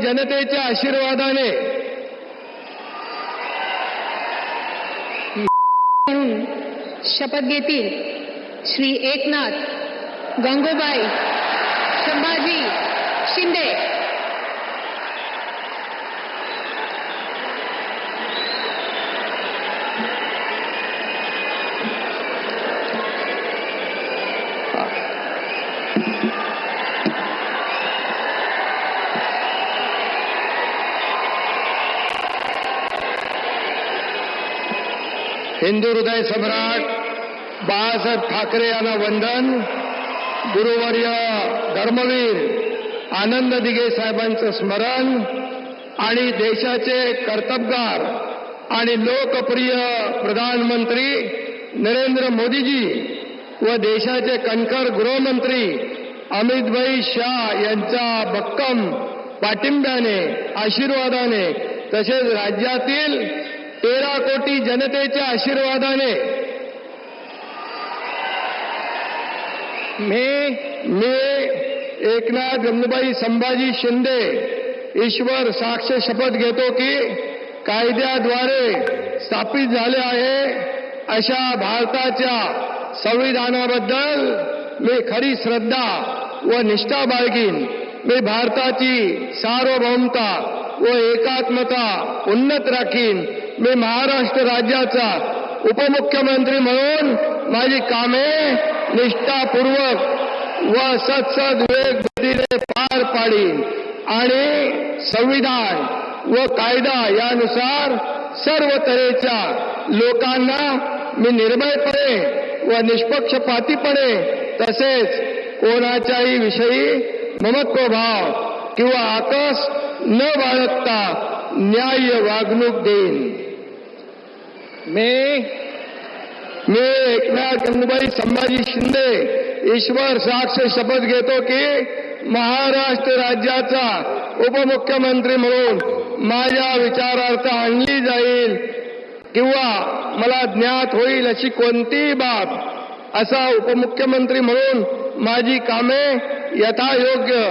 जनतेच्या आशीर्वादाने म्हणून शपथ घेतील श्री एकनाथ गंगूबाई संभाजी शिंदे। हिंदू हृदय सम्राट बाळासाहेब ठाकरे यांना वंदन। गुरुवर्य धर्मवीर आनंद दिघे साहेबांचं स्मरण आणि देशाचे कर्तबगार आणि लोकप्रिय प्रधानमंत्री नरेंद्र मोदीजी व देशाचे कणखर गृहमंत्री अमितभाई शाह यांच्या भक्कम पाठिंब्याने आशीर्वादाने तसेच राज्यातील 13 कोटी जनतेच्या आशीर्वादाने मी एकनाथ गंगूबाई संभाजी शिंदे ईश्वर साक्ष शपथ घेतो की कायद्याद्वारे स्थापित झाले आहे अशा भारताच्या संविधानाबद्दल मी खरी श्रद्धा व निष्ठा बाळगीन। मी भारताची सार्वभौमता व एकात्मता उन्नत राखीन। मी महाराष्ट्र राज्याचा उपमुख्यमंत्री म्हणून माझी कामे निष्ठापूर्वक व सत्सद्विवेक बुद्धीने पार पाडीन आणि संविधान व कायदा यानुसार सर्व तऱ्हेच्या लोकांना मी निर्भयपणे व निष्पक्षपातीपणे तसेच कोणाच्याही विषयी ममत्वभाव किंवा आकस न बाळगता न्याय्य वागणूक देईन। मी एकनाथ गंगूबाई संभाजी शिंदे ईश्वर साक्ष शपथ घेतो की महाराष्ट्र राज्याचा उपमुख्यमंत्री म्हणून माझ्या विचारार्थ आणली जाईल किंवा मला ज्ञात होईल अशी कोणतीही बाब असा उपमुख्यमंत्री म्हणून माझी कामे यथायोग्य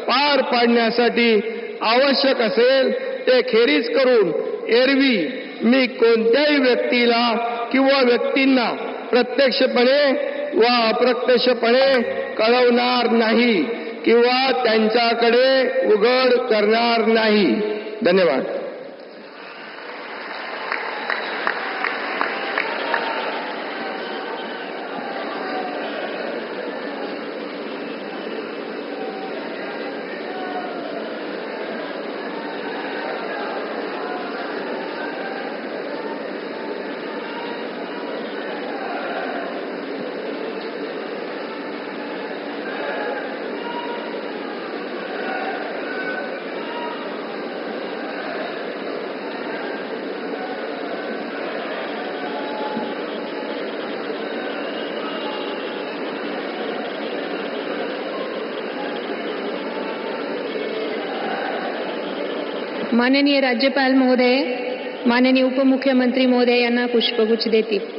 पार पाडण्यासाठी आवश्यक असेल ते खेरीज करून एरवी मी कोणत्याही व्यक्तीला किंवा व्यक्तींना प्रत्यक्षपणे व अप्रत्यक्षपणे कळवणार नाही किंवा त्यांच्याकडे उघड करणार नाही। धन्यवाद। माननीय राज्यपाल महोदय, माननीय उपमुख्यमंत्री महोदय यांना पुष्पगुच्छ देतील।